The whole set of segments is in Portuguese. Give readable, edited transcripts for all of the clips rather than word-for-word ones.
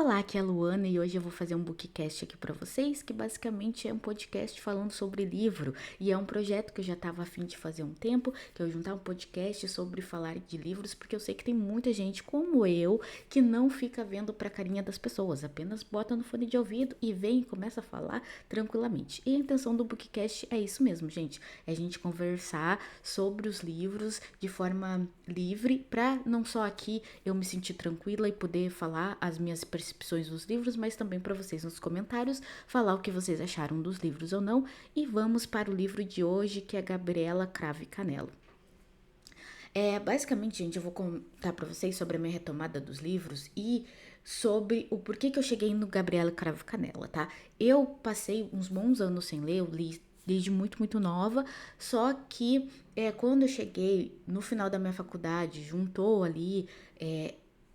Olá, aqui é a Luana e hoje eu vou fazer um bookcast aqui pra vocês, que basicamente é um podcast falando sobre livro, e é um projeto que eu já tava a fim de fazer há um tempo, que é eu juntar um podcast sobre falar de livros, porque eu sei que tem muita gente como eu que não fica vendo pra carinha das pessoas, apenas bota no fone de ouvido e vem e começa a falar tranquilamente. E a intenção do bookcast é isso mesmo, gente, é a gente conversar sobre os livros de forma livre, pra não só aqui eu me sentir tranquila e poder falar as minhas percepções dos livros, mas também para vocês nos comentários falar o que vocês acharam dos livros ou não. E vamos para o livro de hoje, que é Gabriela Cravo e Canela. Basicamente, gente, eu vou contar para vocês sobre a minha retomada dos livros e sobre o porquê que eu cheguei no Gabriela Cravo e Canela, tá? Eu passei uns bons anos sem ler, eu li desde muito nova, só que quando eu cheguei no final da minha faculdade, juntou ali,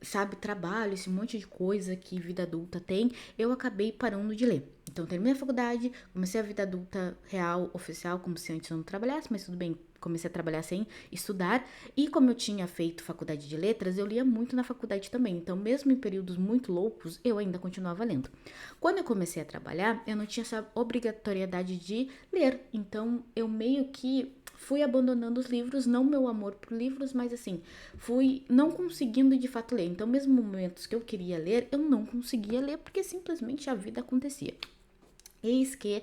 sabe, trabalho, esse monte de coisa que vida adulta tem, eu acabei parando de ler. Então, terminei a faculdade, comecei a vida adulta real, oficial, como se antes eu não trabalhasse, mas tudo bem, comecei a trabalhar sem estudar. E como eu tinha feito faculdade de letras, eu lia muito na faculdade também. Então, mesmo em períodos muito loucos, eu ainda continuava lendo. Quando eu comecei a trabalhar, eu não tinha essa obrigatoriedade de ler. Então, eu meio que fui abandonando os livros, não meu amor por livros, mas assim, fui não conseguindo de fato ler. Então, mesmo momentos que eu queria ler, eu não conseguia ler porque simplesmente a vida acontecia. Eis que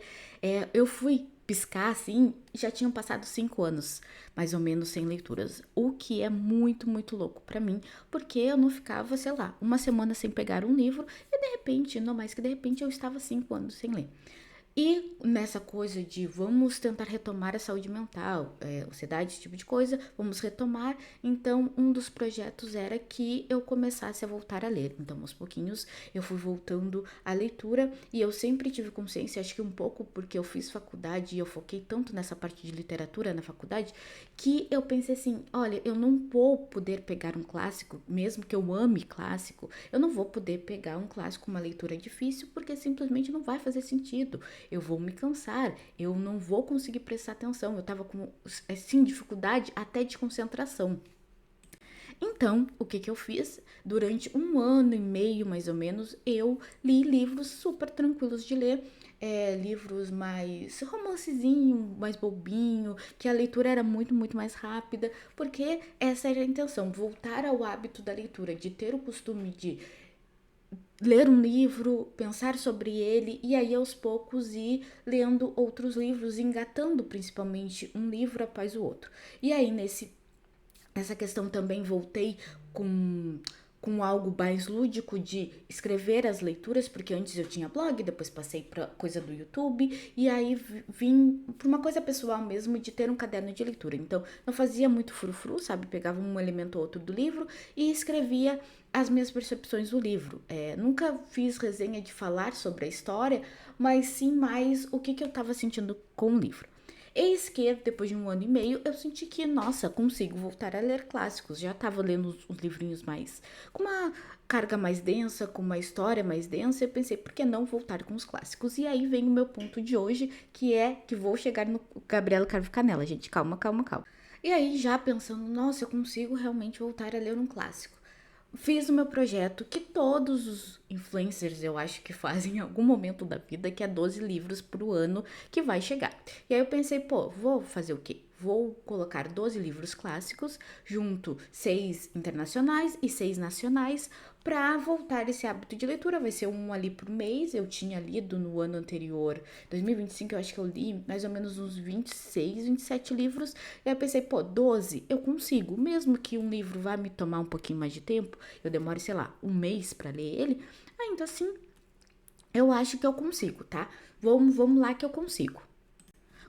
eu fui piscar assim, já tinham passado 5 anos, mais ou menos, sem leituras. O que é muito louco pra mim, porque eu não ficava, sei lá, uma semana sem pegar um livro e de repente, não mais que de repente, eu estava 5 anos sem ler. E nessa coisa de vamos tentar retomar a saúde mental, ansiedade, esse tipo de coisa, vamos retomar. Então, um dos projetos era que eu começasse a voltar a ler. Então, aos pouquinhos, eu fui voltando à leitura e eu sempre tive consciência, acho que um pouco porque eu fiz faculdade e eu foquei tanto nessa parte de literatura na faculdade, que eu pensei assim, olha, eu não vou poder pegar um clássico, mesmo que eu ame clássico, eu não vou poder pegar um clássico, uma leitura difícil, porque simplesmente não vai fazer sentido. Eu vou me cansar, eu não vou conseguir prestar atenção, eu tava com, assim, dificuldade até de concentração. Então, o que eu fiz? Durante 1 ano e meio, mais ou menos, eu li livros super tranquilos de ler, livros mais romancezinho, mais bobinho, que a leitura era muito mais rápida, porque essa era a intenção, voltar ao hábito da leitura, de ter o costume de ler um livro, pensar sobre ele e aí aos poucos ir lendo outros livros, engatando principalmente um livro após o outro. E aí nessa questão também voltei com algo mais lúdico de escrever as leituras, porque antes eu tinha blog, depois passei para coisa do YouTube, e aí vim para uma coisa pessoal mesmo de ter um caderno de leitura. Então, não fazia muito frufru, sabe? Pegava um elemento ou outro do livro e escrevia as minhas percepções do livro. Nunca fiz resenha de falar sobre a história, mas sim mais o que eu estava sentindo com o livro. Eis que, depois de 1 ano e meio, eu senti que, nossa, consigo voltar a ler clássicos. Já estava lendo os livrinhos mais, com uma carga mais densa, com uma história mais densa. Eu pensei, por que não voltar com os clássicos? E aí vem o meu ponto de hoje, que é que vou chegar no Gabriela Cravo e Canela. Gente, calma. E aí, já pensando, nossa, eu consigo realmente voltar a ler um clássico. Fiz o meu projeto que todos os influencers eu acho que fazem em algum momento da vida, que é 12 livros pro ano que vai chegar. E aí eu pensei, pô, vou fazer o quê? Vou colocar 12 livros clássicos, junto 6 internacionais e 6 nacionais, para voltar esse hábito de leitura. Vai ser um ali por mês. Eu tinha lido no ano anterior, 2025, eu acho que eu li mais ou menos uns 26, 27 livros. E aí eu pensei, pô, 12 eu consigo. Mesmo que um livro vá me tomar um pouquinho mais de tempo, eu demore, sei lá, um mês para ler ele, ainda assim eu acho que eu consigo, tá? Vamos lá que eu consigo.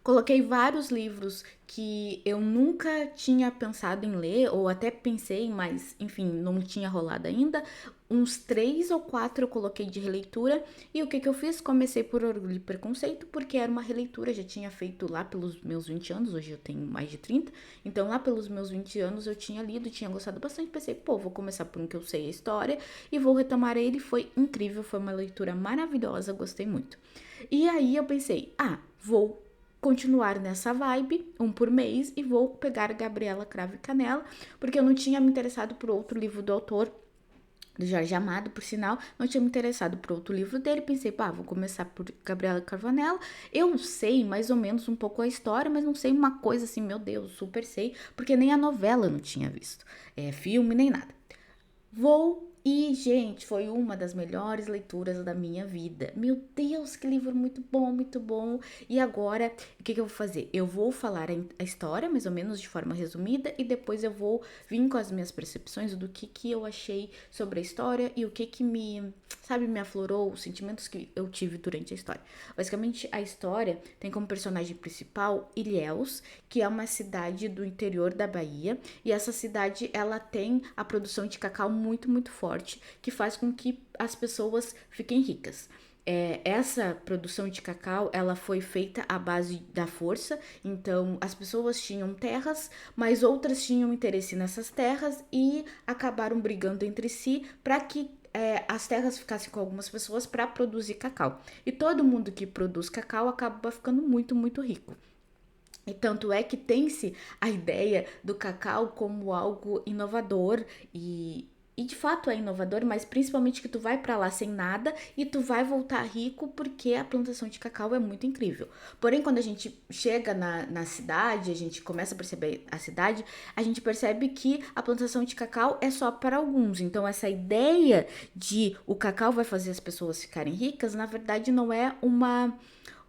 Coloquei vários livros que eu nunca tinha pensado em ler, ou até pensei, mas enfim, não tinha rolado ainda. Uns 3 ou 4 eu coloquei de releitura. E o que eu fiz? Comecei por Orgulho e Preconceito, porque era uma releitura, já tinha feito lá pelos meus 20 anos, hoje eu tenho mais de 30. Então lá pelos meus 20 anos eu tinha lido, tinha gostado bastante. Pensei, pô, vou começar por um que eu sei a história e vou retomar ele. Foi incrível, foi uma leitura maravilhosa, gostei muito. E aí eu pensei, vou continuar nessa vibe, um por mês, e vou pegar Gabriela Cravo e Canela, porque eu não tinha me interessado por outro livro do autor do Jorge Amado, por sinal, não tinha me interessado por outro livro dele, pensei, pá, vou começar por Gabriela Carvanella. Eu sei mais ou menos um pouco a história, mas não sei uma coisa assim, meu Deus, super sei, porque nem a novela eu não tinha visto, filme nem nada. Vou e, gente, foi uma das melhores leituras da minha vida. Meu Deus, que livro muito bom, muito bom. E agora, o que eu vou fazer? Eu vou falar a história, mais ou menos de forma resumida, e depois eu vou vir com as minhas percepções do que eu achei sobre a história e o que me, sabe, me aflorou, os sentimentos que eu tive durante a história. Basicamente, a história tem como personagem principal Ilhéus, que é uma cidade do interior da Bahia, e essa cidade, ela tem a produção de cacau muito, muito forte, que faz com que as pessoas fiquem ricas. Essa produção de cacau, ela foi feita à base da força, então as pessoas tinham terras, mas outras tinham interesse nessas terras e acabaram brigando entre si para que as terras ficassem com algumas pessoas para produzir cacau. E todo mundo que produz cacau acaba ficando muito, muito rico. E tanto é que tem-se a ideia do cacau como algo inovador e de fato é inovador, mas principalmente que tu vai para lá sem nada e tu vai voltar rico porque a plantação de cacau é muito incrível. Porém, quando a gente chega na cidade, a gente começa a perceber a cidade, a gente percebe que a plantação de cacau é só para alguns. Então, essa ideia de o cacau vai fazer as pessoas ficarem ricas, na verdade, não é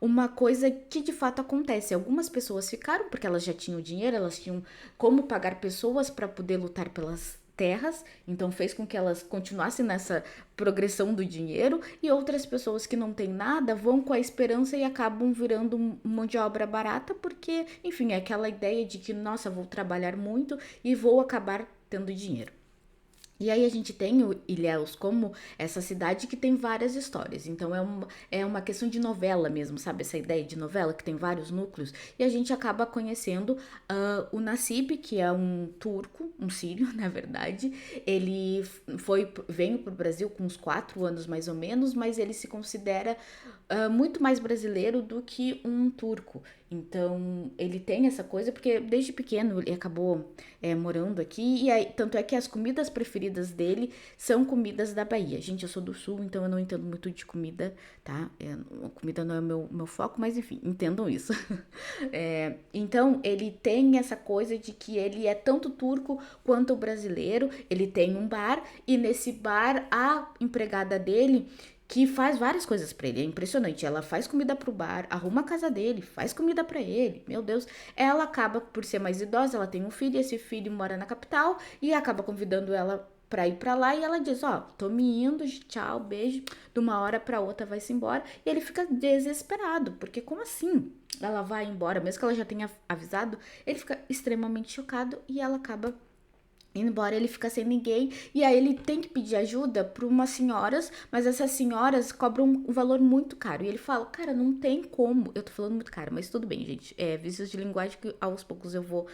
uma coisa que de fato acontece. Algumas pessoas ficaram porque elas já tinham dinheiro, elas tinham como pagar pessoas para poder lutar pelas terras, então fez com que elas continuassem nessa progressão do dinheiro, e outras pessoas que não têm nada vão com a esperança e acabam virando mão de obra barata, porque, enfim, é aquela ideia de que, nossa, vou trabalhar muito e vou acabar tendo dinheiro. E aí a gente tem o Ilhéus como essa cidade que tem várias histórias. Então é uma questão de novela mesmo, sabe? Essa ideia de novela que tem vários núcleos. E a gente acaba conhecendo o Nassib, que é um turco, um sírio, na verdade. Ele veio para o Brasil com uns 4 anos mais ou menos, mas ele se considera muito mais brasileiro do que um turco. Então, ele tem essa coisa, porque desde pequeno ele acabou morando aqui, e aí, tanto é que as comidas preferidas dele são comidas da Bahia. Gente, eu sou do Sul, então eu não entendo muito de comida, tá? Comida não é o meu foco, mas enfim, entendam isso. Então, ele tem essa coisa de que ele é tanto turco quanto brasileiro. Ele tem um bar, e nesse bar, a empregada dele que faz várias coisas pra ele. É impressionante. Ela faz comida pro bar, arruma a casa dele, faz comida pra ele. Meu Deus. Ela acaba por ser mais idosa, ela tem um filho, e esse filho mora na capital e acaba convidando ela pra ir pra lá, e ela diz, ó, tô me indo, tchau, beijo. De uma hora pra outra vai-se embora, e ele fica desesperado, porque como assim? Ela vai embora, mesmo que ela já tenha avisado, ele fica extremamente chocado e ela acaba embora, ele fica sem ninguém, e aí ele tem que pedir ajuda para umas senhoras, mas essas senhoras cobram um valor muito caro. E ele fala, cara, não tem como. Eu tô falando muito caro, mas tudo bem, gente. Vícios de linguagem que aos poucos eu vou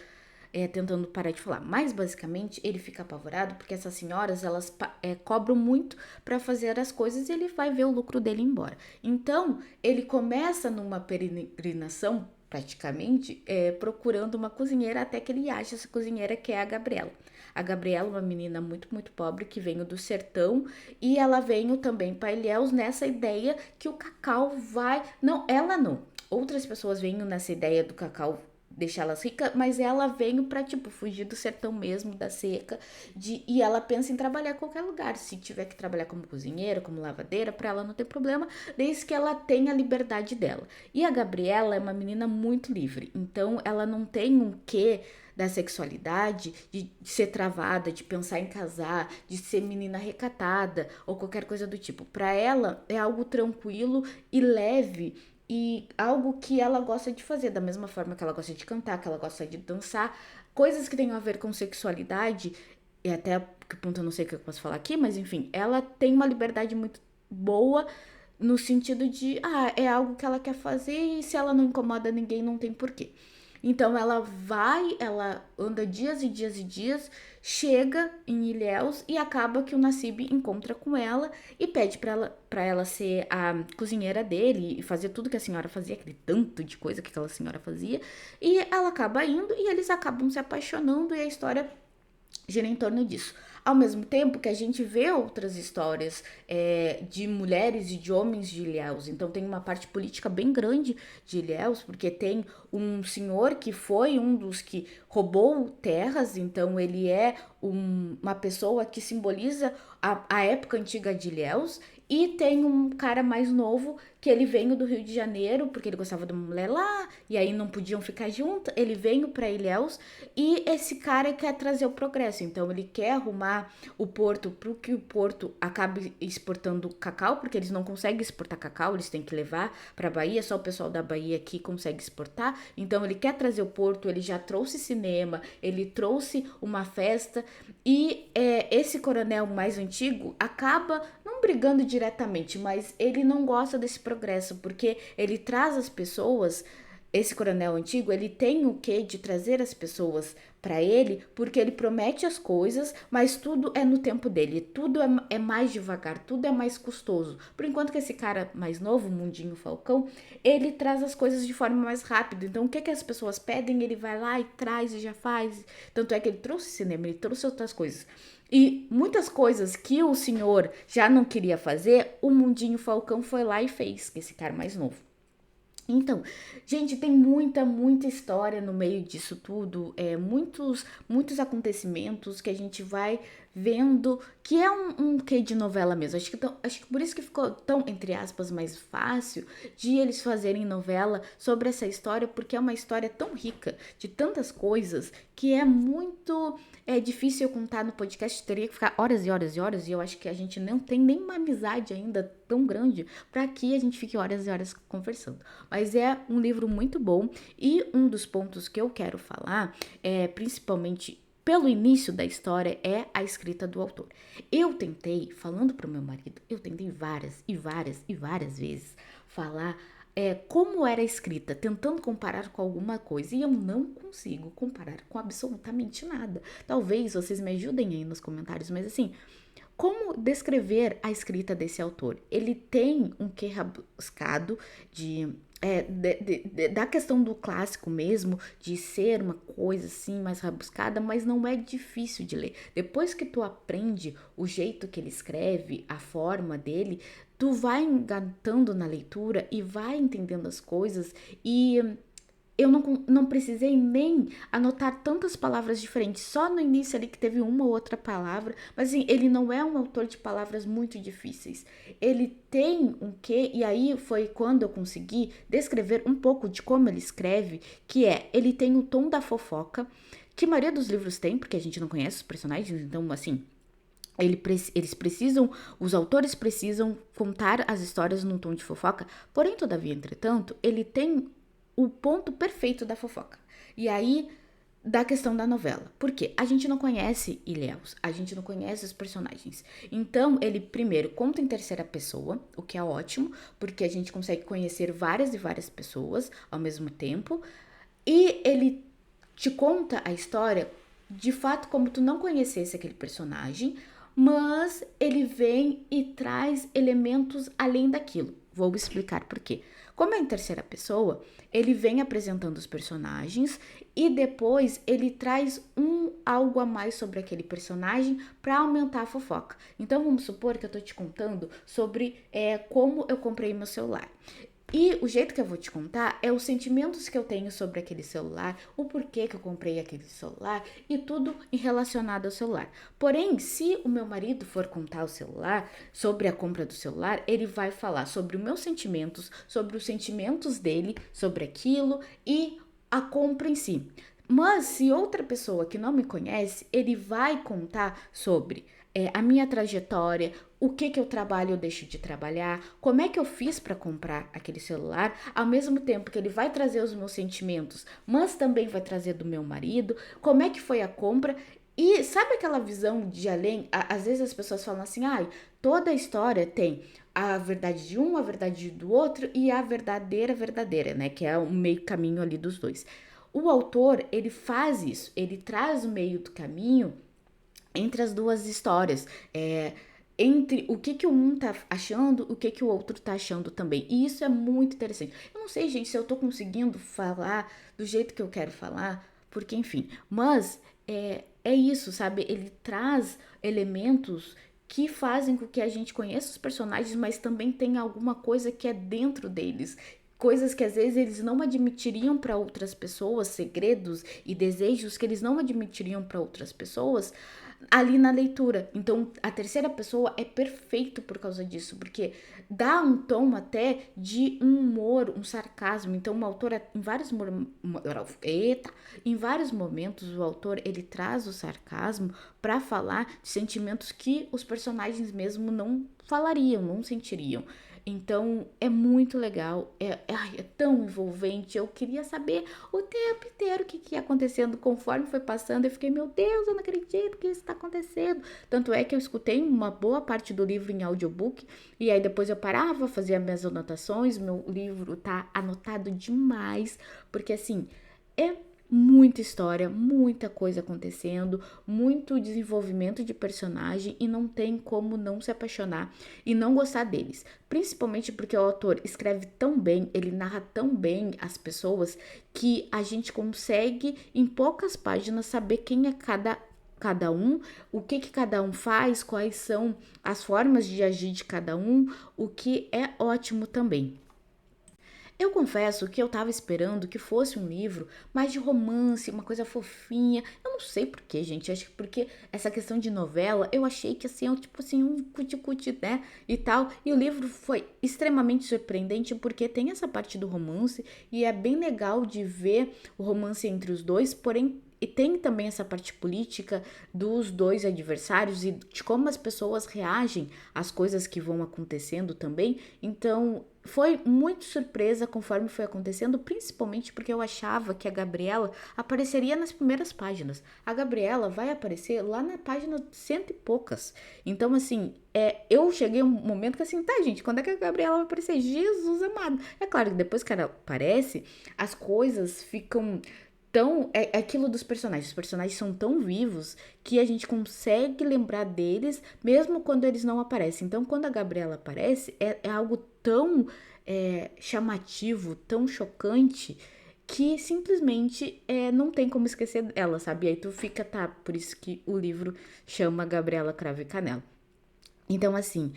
tentando parar de falar. Mas basicamente ele fica apavorado porque essas senhoras elas cobram muito para fazer as coisas, e ele vai ver o lucro dele embora. Então ele começa numa peregrinação praticamente procurando uma cozinheira, até que ele acha essa cozinheira, que é a Gabriela. A Gabriela é uma menina muito, muito pobre que veio do sertão, e ela veio também para Ilhéus nessa ideia que o cacau vai... Não, ela não. Outras pessoas vêm nessa ideia do cacau deixar elas ricas, mas ela veio pra, tipo, fugir do sertão mesmo, da seca, e ela pensa em trabalhar em qualquer lugar. Se tiver que trabalhar como cozinheira, como lavadeira, pra ela não tem problema, desde que ela tenha a liberdade dela. E a Gabriela é uma menina muito livre, então ela não tem um quê da sexualidade, de ser travada, de pensar em casar, de ser menina recatada ou qualquer coisa do tipo. Para ela é algo tranquilo e leve, e algo que ela gosta de fazer, da mesma forma que ela gosta de cantar, que ela gosta de dançar, coisas que tenham a ver com sexualidade, e até que ponto eu não sei o que eu posso falar aqui, mas enfim, ela tem uma liberdade muito boa no sentido de, é algo que ela quer fazer, e se ela não incomoda ninguém, não tem porquê. Então ela anda dias e dias e dias, chega em Ilhéus e acaba que o Nassib encontra com ela e pede para ela ser a cozinheira dele e fazer tudo que a senhora fazia, aquele tanto de coisa que aquela senhora fazia. E ela acaba indo e eles acabam se apaixonando, e a história gira em torno disso. Ao mesmo tempo que a gente vê outras histórias de mulheres e de homens de Ilhéus. Então tem uma parte política bem grande de Ilhéus, porque tem um senhor que foi um dos que roubou terras, então ele é uma pessoa que simboliza a época antiga de Ilhéus. E tem um cara mais novo que ele veio do Rio de Janeiro, porque ele gostava de uma mulher lá, e aí não podiam ficar juntos. Ele veio para Ilhéus e esse cara quer trazer o progresso. Então ele quer arrumar o porto para que o porto acabe exportando cacau, porque eles não conseguem exportar cacau, eles têm que levar para a Bahia, só o pessoal da Bahia aqui consegue exportar. Então ele quer trazer o porto, ele já trouxe cinema, ele trouxe uma festa e esse coronel mais antigo acaba não brigando diretamente, mas ele não gosta desse progresso, porque ele traz as pessoas, esse coronel antigo, ele tem o quê de trazer as pessoas para ele, porque ele promete as coisas, mas tudo é no tempo dele, tudo é mais devagar, tudo é mais custoso. Por enquanto que esse cara mais novo, Mundinho Falcão, ele traz as coisas de forma mais rápida. Então o que as pessoas pedem, ele vai lá e traz e já faz. Tanto é que ele trouxe cinema, ele trouxe outras coisas. E muitas coisas que o senhor já não queria fazer, o Mundinho Falcão foi lá e fez, esse cara mais novo. Então, gente, tem muita história no meio disso tudo, muitos acontecimentos que a gente vai vendo que é um quê de novela mesmo. Acho que por isso que ficou tão, entre aspas, mais fácil de eles fazerem novela sobre essa história, porque é uma história tão rica de tantas coisas que é muito difícil eu contar no podcast, teria que ficar horas e horas e horas, e eu acho que a gente não tem nem uma amizade ainda tão grande para que a gente fique horas e horas conversando. Mas é um livro muito bom e um dos pontos que eu quero falar é principalmente pelo início da história é a escrita do autor. Eu tentei, falando para o meu marido, eu tentei várias vezes falar como era a escrita, tentando comparar com alguma coisa, e eu não consigo comparar com absolutamente nada. Talvez vocês me ajudem aí nos comentários, mas assim, como descrever a escrita desse autor? Ele tem um quê rabuscado da questão do clássico mesmo, de ser uma coisa assim mais rabuscada, mas não é difícil de ler. Depois que tu aprende o jeito que ele escreve, a forma dele, tu vai engatando na leitura e vai entendendo as coisas e eu não precisei nem anotar tantas palavras diferentes, só no início ali que teve uma ou outra palavra, mas assim, ele não é um autor de palavras muito difíceis. Ele tem um quê, e aí foi quando eu consegui descrever um pouco de como ele escreve, que ele tem o tom da fofoca, que a maioria dos livros tem, porque a gente não conhece os personagens, então assim, os autores precisam contar as histórias num tom de fofoca, porém, todavia, entretanto, ele tem o ponto perfeito da fofoca. E aí, da questão da novela. Por quê? A gente não conhece Ilhéus, a gente não conhece os personagens. Então, ele primeiro conta em terceira pessoa, o que é ótimo, porque a gente consegue conhecer várias e várias pessoas ao mesmo tempo. E ele te conta a história de fato como tu não conhecesse aquele personagem, mas ele vem e traz elementos além daquilo. Vou explicar por quê. Como é em terceira pessoa, ele vem apresentando os personagens e depois ele traz algo a mais sobre aquele personagem para aumentar a fofoca. Então vamos supor que eu tô te contando sobre como eu comprei meu celular. E o jeito que eu vou te contar é os sentimentos que eu tenho sobre aquele celular, o porquê que eu comprei aquele celular e tudo relacionado ao celular. Porém, se o meu marido for contar o celular, sobre a compra do celular, ele vai falar sobre os meus sentimentos, sobre os sentimentos dele, sobre aquilo e a compra em si. Mas se outra pessoa que não me conhece, ele vai contar sobre a minha trajetória, o que eu trabalho ou deixo de trabalhar, como é que eu fiz para comprar aquele celular, ao mesmo tempo que ele vai trazer os meus sentimentos, mas também vai trazer do meu marido, como é que foi a compra. E sabe aquela visão de além? Às vezes as pessoas falam assim, toda a história tem a verdade de um, a verdade do outro e a verdadeira, né? Que é o meio caminho ali dos dois. O autor, ele faz isso, ele traz o meio do caminho entre as duas histórias, entre o que um tá achando, o que o outro tá achando também. E isso é muito interessante. Eu não sei, gente, se eu tô conseguindo falar do jeito que eu quero falar, porque enfim, mas é isso, sabe? Ele traz elementos que fazem com que a gente conheça os personagens, mas também tem alguma coisa que é dentro deles. Coisas que às vezes eles não admitiriam para outras pessoas, segredos e desejos que eles não admitiriam para outras pessoas ali na leitura. Então, a terceira pessoa é perfeito por causa disso, porque dá um tom até de um humor, um sarcasmo. Então, o autor, em vários momentos, o autor ele traz o sarcasmo para falar de sentimentos que os personagens mesmo não falariam, não sentiriam. Então é muito legal, é tão envolvente. Eu queria saber o tempo inteiro o que ia acontecendo conforme foi passando. Eu fiquei, meu Deus, eu não acredito que isso está acontecendo. Tanto é que eu escutei uma boa parte do livro em audiobook e aí depois eu parava, fazia minhas anotações. Meu livro tá anotado demais, porque assim, é muita história, muita coisa acontecendo, muito desenvolvimento de personagem e não tem como não se apaixonar e não gostar deles. Principalmente porque o autor escreve tão bem, ele narra tão bem as pessoas que a gente consegue em poucas páginas saber quem é cada um, o que cada um faz, quais são as formas de agir de cada um, o que é ótimo também. Eu confesso que eu tava esperando que fosse um livro mais de romance, uma coisa fofinha. Eu não sei por quê, gente. Acho que porque essa questão de novela, eu achei que assim, tipo assim, um cuti-cuti, né? E tal. E o livro foi extremamente surpreendente porque tem essa parte do romance e é bem legal de ver o romance entre os dois, porém e tem também essa parte política dos dois adversários e de como as pessoas reagem às coisas que vão acontecendo também. Então, foi muito surpresa conforme foi acontecendo, principalmente porque eu achava que a Gabriela apareceria nas primeiras páginas. A Gabriela vai aparecer lá na página cento e poucas. Então, assim, eu cheguei a um momento que assim, tá, gente, quando é que a Gabriela vai aparecer? Jesus amado. É claro que depois que ela aparece, as coisas ficam tão. É aquilo dos personagens. Os personagens são tão vivos que a gente consegue lembrar deles mesmo quando eles não aparecem. Então, quando a Gabriela aparece, é algo tão chamativo, tão chocante, que simplesmente não tem como esquecer dela, sabe? E aí tu fica, tá, por isso que o livro chama Gabriela Cravo e Canela. Então, assim,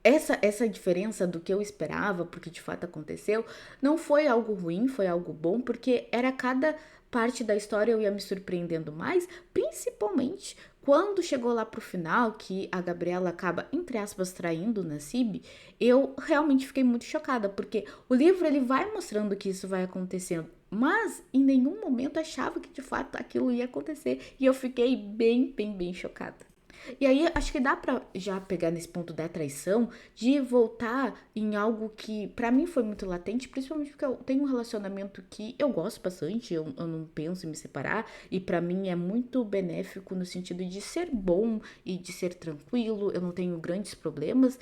essa diferença do que eu esperava, porque de fato aconteceu, não foi algo ruim, foi algo bom, porque era cada parte da história eu ia me surpreendendo mais, principalmente quando chegou lá pro final, que a Gabriela acaba, entre aspas, traindo o Nassib, eu realmente fiquei muito chocada, porque o livro ele vai mostrando que isso vai acontecendo, mas em nenhum momento achava que de fato aquilo ia acontecer, e eu fiquei bem, bem, bem chocada. E aí, acho que dá pra já pegar nesse ponto da traição, de voltar em algo que pra mim foi muito latente, principalmente porque eu tenho um relacionamento que eu gosto bastante, eu não penso em me separar, e pra mim é muito benéfico no sentido de ser bom e de ser tranquilo, eu não tenho grandes problemas,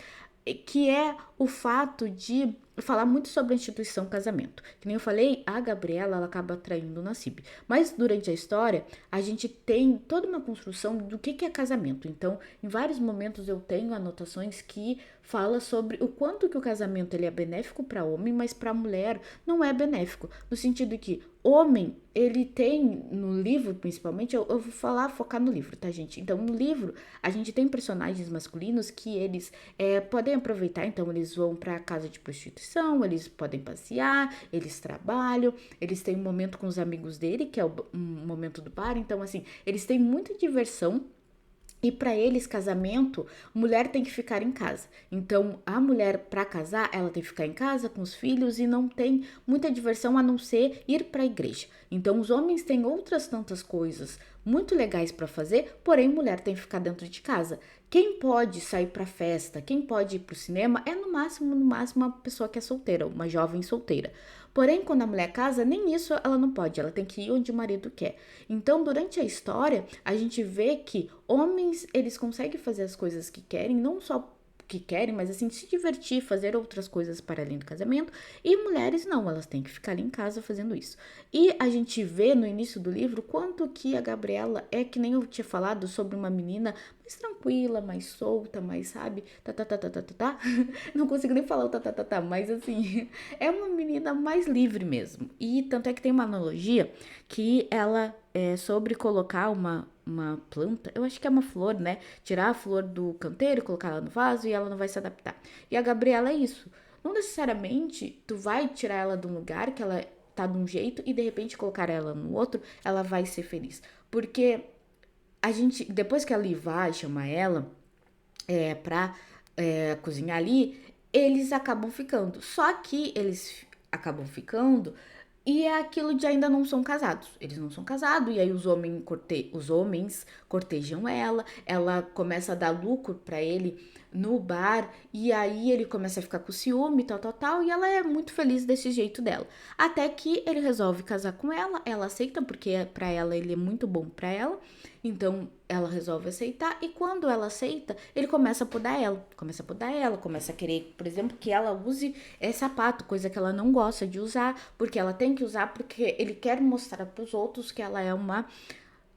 que é o fato de falar muito sobre a instituição casamento. Que nem eu falei, a Gabriela ela acaba traindo o Nassib. Mas durante a história, a gente tem toda uma construção do que é casamento. Então, em vários momentos eu tenho anotações que fala sobre o quanto que o casamento ele é benéfico para homem, mas para mulher não é benéfico. No sentido que homem, ele tem, no livro principalmente, eu vou falar, focar no livro, tá, gente? Então, no livro, a gente tem personagens masculinos que eles podem aproveitar, então eles vão para casa de prostituição, eles podem passear, eles trabalham, eles têm um momento com os amigos dele, que é um momento do bar, então, assim, eles têm muita diversão. E para eles, casamento, mulher tem que ficar em casa. Então, a mulher para casar, ela tem que ficar em casa com os filhos e não tem muita diversão a não ser ir para a igreja. Então, os homens têm outras tantas coisas muito legais para fazer, porém, mulher tem que ficar dentro de casa. Quem pode sair para festa, quem pode ir para o cinema é no máximo uma pessoa que é solteira, uma jovem solteira. Porém, quando a mulher casa, nem isso ela não pode, ela tem que ir onde o marido quer. Então, durante a história, a gente vê que homens, eles conseguem fazer as coisas que querem, não só que querem, mas assim, se divertir, fazer outras coisas para além do casamento. E mulheres não, elas têm que ficar ali em casa fazendo isso. E a gente vê no início do livro quanto que a Gabriela é, que nem eu tinha falado, sobre uma menina mais tranquila, mais solta, mais, sabe, tá. Não consigo nem falar o tá, mas assim, é uma menina mais livre mesmo. E tanto é que tem uma analogia que ela é sobre colocar uma planta, eu acho que é uma flor, né? Tirar a flor do canteiro, colocar ela no vaso e ela não vai se adaptar. E a Gabriela é isso. Não necessariamente tu vai tirar ela de um lugar que ela tá de um jeito e de repente colocar ela no outro, ela vai ser feliz. Porque a gente, depois que a Lee vai chamar ela pra cozinhar ali, eles acabam ficando. Só que eles acabam ficando e é aquilo de ainda não são casados. Eles não são casados, e aí os homens cortejam ela, ela começa a dar lucro pra ele no bar, e aí ele começa a ficar com ciúme, tal, e ela é muito feliz desse jeito dela. Até que ele resolve casar com ela aceita, porque pra ela ele é muito bom pra ela, então ela resolve aceitar, e quando ela aceita, ele começa a podar ela, começa a querer, por exemplo, que ela use sapato, coisa que ela não gosta de usar, porque ela tem que usar, porque ele quer mostrar pros outros que ela é uma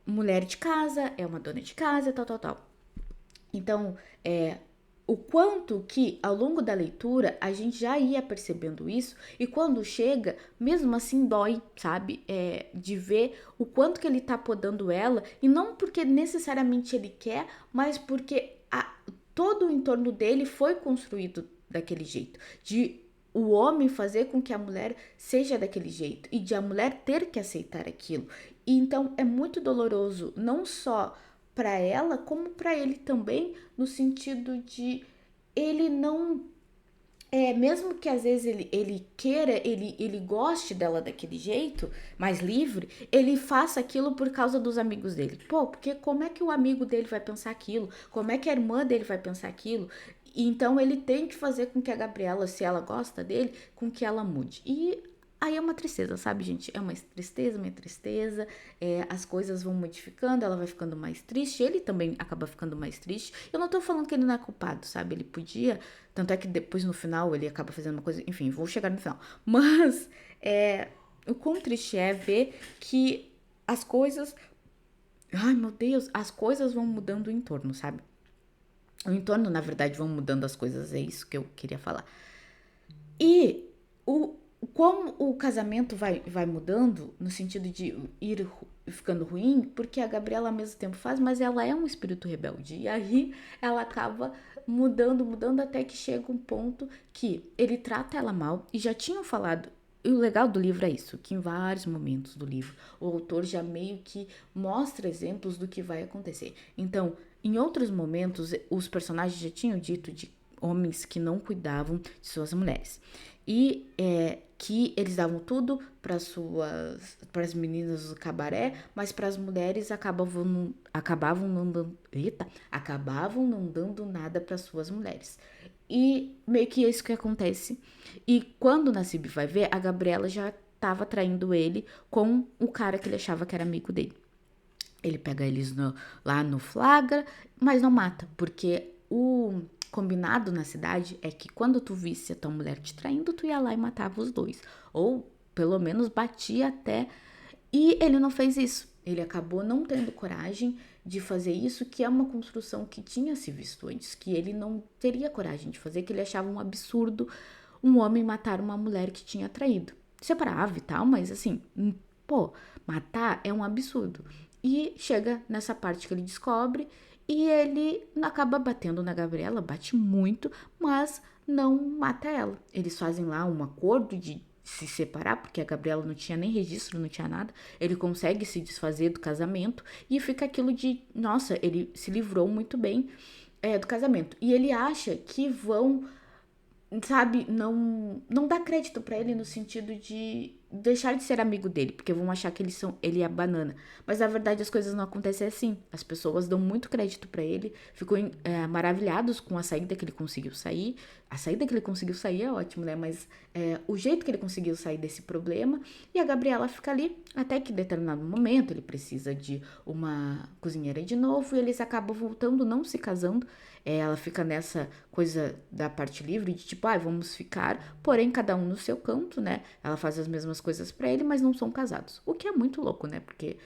mulher de casa, é uma dona de casa, tal. Então, o quanto que ao longo da leitura a gente já ia percebendo isso, e quando chega, mesmo assim dói, sabe? De ver o quanto que ele tá podando ela, e não porque necessariamente ele quer, mas porque todo o entorno dele foi construído daquele jeito, de o homem fazer com que a mulher seja daquele jeito e de a mulher ter que aceitar aquilo. E então é muito doloroso, não só para ela, como para ele também, no sentido de ele não mesmo que às vezes ele queira, ele goste dela daquele jeito, mais livre, ele faça aquilo por causa dos amigos dele. Pô, porque como é que o amigo dele vai pensar aquilo? Como é que a irmã dele vai pensar aquilo? Então ele tem que fazer com que a Gabriela, se ela gosta dele, com que ela mude. E aí é uma tristeza, sabe, gente? É uma tristeza. As coisas vão modificando, ela vai ficando mais triste, ele também acaba ficando mais triste. Eu não tô falando que ele não é culpado, sabe? Ele podia, tanto é que depois no final ele acaba fazendo uma coisa, enfim, vou chegar no final. Mas o quão triste é ver que as coisas, ai meu Deus, as coisas vão mudando o entorno, sabe? O entorno, na verdade, vão mudando as coisas, é isso que eu queria falar. E o, como o casamento vai mudando, no sentido de ir ficando ruim, porque a Gabriela ao mesmo tempo faz, mas ela é um espírito rebelde. E aí ela acaba mudando até que chega um ponto que ele trata ela mal, e já tinham falado. E o legal do livro é isso, que em vários momentos do livro o autor já meio que mostra exemplos do que vai acontecer. Então, em outros momentos, os personagens já tinham dito de homens que não cuidavam de suas mulheres. E que eles davam tudo para as meninas do cabaré, mas para as mulheres acabavam não dando nada para suas mulheres. E meio que é isso que acontece. E quando o Nassib vai ver, a Gabriela já estava traindo ele com o cara que ele achava que era amigo dele. Ele pega eles lá no flagra, mas não mata, porque o combinado na cidade é que quando tu visse a tua mulher te traindo, tu ia lá e matava os dois. Ou pelo menos batia até. E ele não fez isso. Ele acabou não tendo coragem de fazer isso, que é uma construção que tinha se visto antes, que ele não teria coragem de fazer, que ele achava um absurdo um homem matar uma mulher que tinha traído. Separava e tal, mas assim, pô, matar é um absurdo. E chega nessa parte que ele descobre e ele acaba batendo na Gabriela, bate muito, mas não mata ela. Eles fazem lá um acordo de se separar, porque a Gabriela não tinha nem registro, não tinha nada. Ele consegue se desfazer do casamento e fica aquilo de, nossa, ele se livrou muito bem do casamento. E ele acha que vão, sabe, não dá crédito pra ele no sentido de deixar de ser amigo dele, porque vão achar que ele é a banana. Mas na verdade as coisas não acontecem assim. As pessoas dão muito crédito pra ele, ficam maravilhados com a saída que ele conseguiu sair. A saída que ele conseguiu sair é ótimo, né? Mas o jeito que ele conseguiu sair desse problema, e a Gabriela fica ali, até que em determinado momento ele precisa de uma cozinheira de novo, e eles acabam voltando, não se casando. Ela fica nessa coisa da parte livre de tipo, vamos ficar, porém cada um no seu canto, né? Ela faz as mesmas coisas pra ele, mas não são casados. O que é muito louco, né? Porque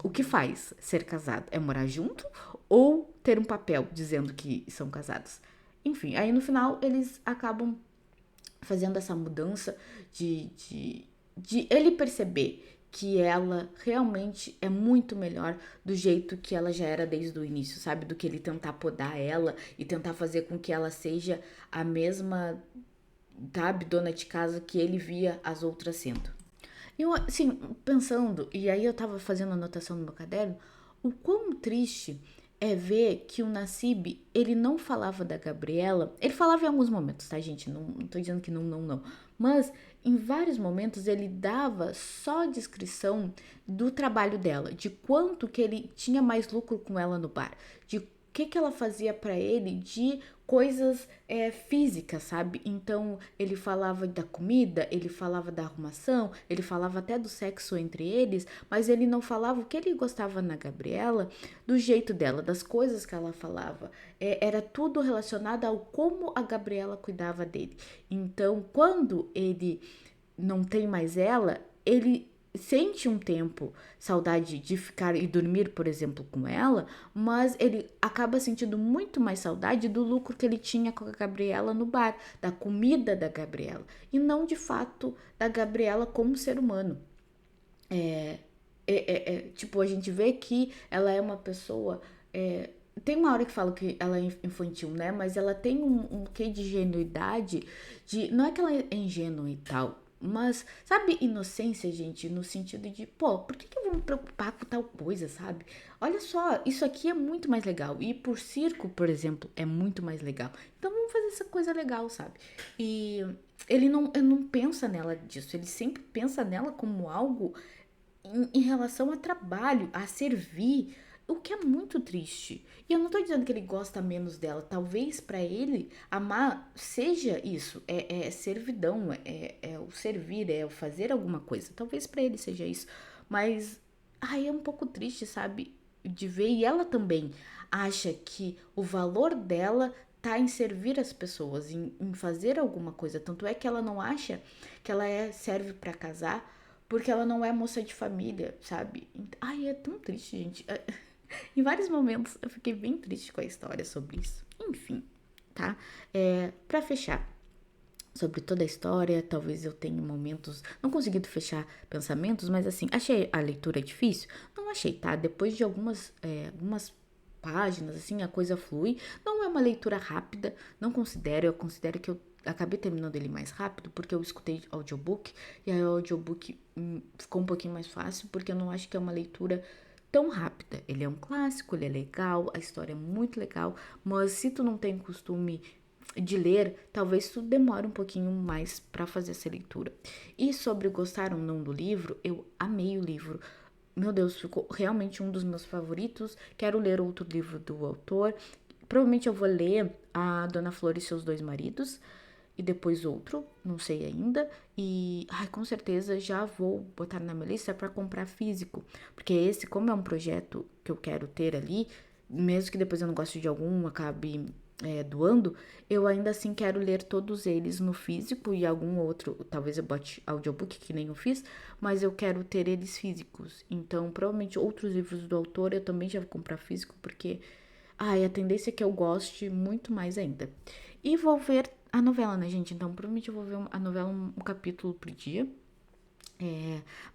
o que faz ser casado? É morar junto ou ter um papel dizendo que são casados? Enfim, aí no final eles acabam fazendo essa mudança de ele perceber que ela realmente é muito melhor do jeito que ela já era desde o início, sabe? Do que ele tentar podar ela e tentar fazer com que ela seja a mesma, sabe, dona de casa que ele via as outras sendo. Eu, assim, pensando, e aí eu tava fazendo anotação no meu caderno, o quão triste é ver que o Nassib, ele não falava da Gabriela, ele falava em alguns momentos, tá, gente? Não tô dizendo que não. Mas em vários momentos ele dava só descrição do trabalho dela, de quanto que ele tinha mais lucro com ela no bar, de que ela fazia para ele de coisas físicas, sabe? Então ele falava da comida, ele falava da arrumação, ele falava até do sexo entre eles, mas ele não falava o que ele gostava na Gabriela, do jeito dela, das coisas que ela falava. Era tudo relacionado ao como a Gabriela cuidava dele. Então, quando ele não tem mais ela, ele sente um tempo saudade de ficar e dormir, por exemplo, com ela, mas ele acaba sentindo muito mais saudade do lucro que ele tinha com a Gabriela no bar, da comida da Gabriela, e não de fato da Gabriela como ser humano. Tipo, a gente vê que ela é uma pessoa. Tem uma hora que fala que ela é infantil, né? Mas ela tem um quê de ingenuidade, não é que ela é ingênua e tal, mas, sabe, inocência, gente, no sentido de, pô, por que eu vou me preocupar com tal coisa, sabe? Olha só, isso aqui é muito mais legal. E por circo, por exemplo, é muito mais legal. Então vamos fazer essa coisa legal, sabe? E ele não pensa nela disso, ele sempre pensa nela como algo em relação a trabalho, a servir, o que é muito triste. E eu não tô dizendo que ele gosta menos dela. Talvez pra ele amar seja isso, é servidão, é o servir, é o fazer alguma coisa. Talvez pra ele seja isso. Mas, ai, é um pouco triste, sabe? De ver. E ela também acha que o valor dela tá em servir as pessoas, em fazer alguma coisa. Tanto é que ela não acha que ela serve pra casar porque ela não é moça de família, sabe? Ai, é tão triste, gente. Em vários momentos eu fiquei bem triste com a história sobre isso. Enfim, tá? Pra fechar sobre toda a história, talvez eu tenha momentos, não conseguido fechar pensamentos, mas assim, achei a leitura difícil? Não achei, tá? Depois de algumas páginas, assim, a coisa flui. Não é uma leitura rápida, não considero, eu considero que eu acabei terminando ele mais rápido, porque eu escutei audiobook, e aí o audiobook ficou um pouquinho mais fácil, porque eu não acho que é uma leitura tão rápida. Ele é um clássico, ele é legal, a história é muito legal, mas se tu não tem costume de ler, talvez tu demore um pouquinho mais para fazer essa leitura. E sobre gostar ou não do livro, eu amei o livro. Meu Deus, ficou realmente um dos meus favoritos. Quero ler outro livro do autor. Provavelmente eu vou ler a Dona Flor e seus dois maridos e depois outro, não sei ainda. E com certeza já vou botar na minha lista para comprar físico, porque esse, como é um projeto que eu quero ter ali, mesmo que depois eu não goste de algum, acabe doando, eu ainda assim quero ler todos eles no físico e algum outro, talvez eu bote audiobook, que nem eu fiz, mas eu quero ter eles físicos. Então, provavelmente outros livros do autor eu também já vou comprar físico, porque a tendência é que eu goste muito mais ainda. E vou ver a novela, né, gente? Então, provavelmente eu vou ver a novela um capítulo por dia.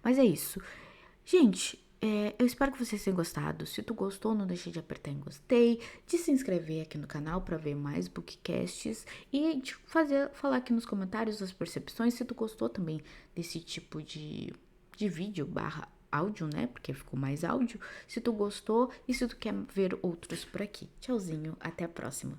Mas é isso. Gente, eu espero que vocês tenham gostado. Se tu gostou, não deixe de apertar em gostei, de se inscrever aqui no canal para ver mais bookcasts e de falar aqui nos comentários as percepções se tu gostou também desse tipo de vídeo barra áudio, né? Porque ficou mais áudio. Se tu gostou e se tu quer ver outros por aqui. Tchauzinho, até a próxima.